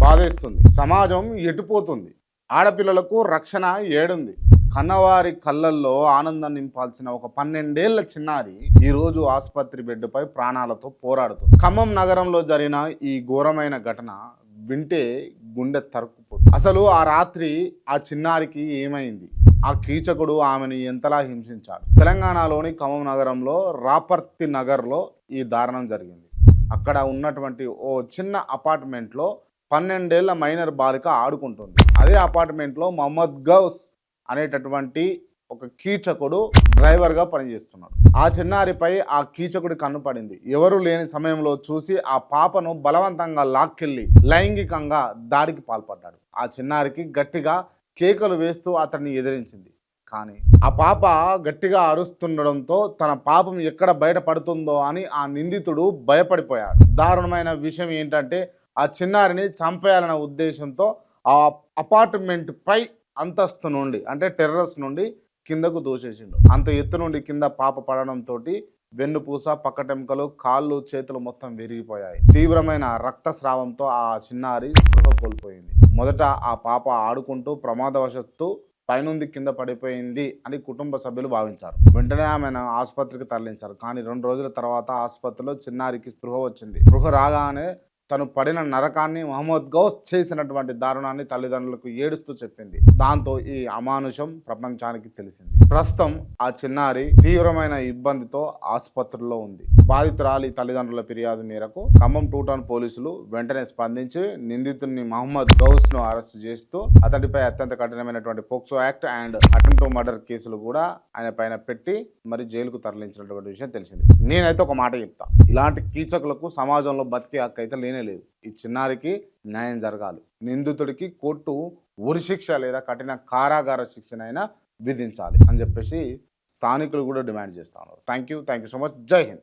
బాధేస్తుంది. సమాజం ఎటుపోతుంది? ఆడపిల్లలకు రక్షణ ఏడుంది? కన్నవారి కళ్ళల్లో ఆనందం నింపాల్సిన ఒక 12 ఏళ్ల చిన్నారి ఈరోజు ఆసుపత్రి బెడ్డుపై ప్రాణాలతో పోరాడుతుంది. ఖమ్మం నగరంలో జరిగిన ఈ ఘోరమైన ఘటన వింటే గుండె తరుక్కుపోతుంది. అసలు ఆ రాత్రి ఆ చిన్నారికి ఏమైంది? ఆ కీచకుడు ఆమెను ఎంతలా హింసించాడు? తెలంగాణలోని ఖమ్మం నగరంలో రాపర్తి నగర్లో ఈ దారుణం జరిగింది. అక్కడ ఉన్నటువంటి ఓ చిన్న అపార్ట్మెంట్లో 12 ఏళ్ల మైనర్ బాలిక ఆడుకుంటుంది. అదే అపార్ట్మెంట్లో మహమ్మద్ గౌస్ అనేటటువంటి ఒక కీచకుడు డ్రైవర్గా పనిచేస్తున్నాడు. ఆ చిన్నారిపై ఆ కీచకుడి కన్ను పడింది. ఎవరు లేని సమయంలో చూసి ఆ పాపను బలవంతంగా లాక్కెళ్ళి లైంగికంగా దాడికి పాల్పడ్డాడు. ఆ చిన్నారికి గట్టిగా కేకలు వేస్తూ అతన్ని ఎదిరించింది. కానీ ఆ పాప గట్టిగా అరుస్తుండడంతో తన పాపం ఎక్కడ బయటపడుతుందో అని ఆ నిందితుడు భయపడిపోయాడు. దారుణమైన విషయం ఏంటంటే ఆ చిన్నారిని చంపేయాలనే ఉద్దేశంతో ఆ అపార్ట్మెంట్ పై అంతస్తు నుండి అంటే టెర్రస్ నుండి కిందకు దూసేసిండు. అంత ఎత్తు నుండి కింద పాప పడడంతో వెన్నుపూస, పక్కటెంకలు, కాళ్ళు, చేతులు మొత్తం విరిగిపోయాయి. తీవ్రమైన రక్తస్రావంతో ఆ చిన్నారి స్పృహ కోల్పోయింది. మొదట ఆ పాప ఆడుకుంటూ ప్రమాదవశత్తు పైనుండి కింద పడిపోయింది అని కుటుంబ సభ్యులు భావించారు. వెంటనే ఆమెను ఆసుపత్రికి తరలించారు. కానీ 2 రోజుల తర్వాత ఆసుపత్రిలో చిన్నారికి స్పృహ వచ్చింది. స్పృహ రాగానే తను పడిన నరకాన్ని, మహమ్మద్ గౌస్ చేసినటువంటి దారుణాన్ని తల్లిదండ్రులకు ఏడుస్తూ చెప్పింది. దాంతో ఈ అమానుషం ప్రపంచానికి తెలిసింది. ప్రస్తుతం ఆ చిన్నారి తీవ్రమైన ఇబ్బందితో ఆసుపత్రిలో ఉంది. బాధితురాలి తల్లిదండ్రుల ఫిర్యాదు మేరకు ఖమ్మం 2 టౌన్ పోలీసులు వెంటనే స్పందించి నిందితుడిని మహమ్మద్ గౌస్ ను అరెస్ట్ చేస్తూ అతడిపై అత్యంత కఠినమైనటువంటి POCSO act and attempt to murder కేసులు కూడా ఆయన పైన పెట్టి మరి జైలుకు తరలించినటువంటి విషయం తెలిసింది. నేనైతే ఒక మాట చెప్తా, ఇలాంటి కీచకులకు సమాజంలో బతికే హక్కు అయితే లేనే లేదు. ఈ చిన్నారికి న్యాయం జరగాలి. నిందితుడికి కోర్టు ఉరిశిక్ష లేదా కఠిన కారాగార శిక్షనైనా విధించాలి అని చెప్పేసి స్థానికులు కూడా డిమాండ్ చేస్తా ఉన్నారు. Thank you so much. జై హింద్.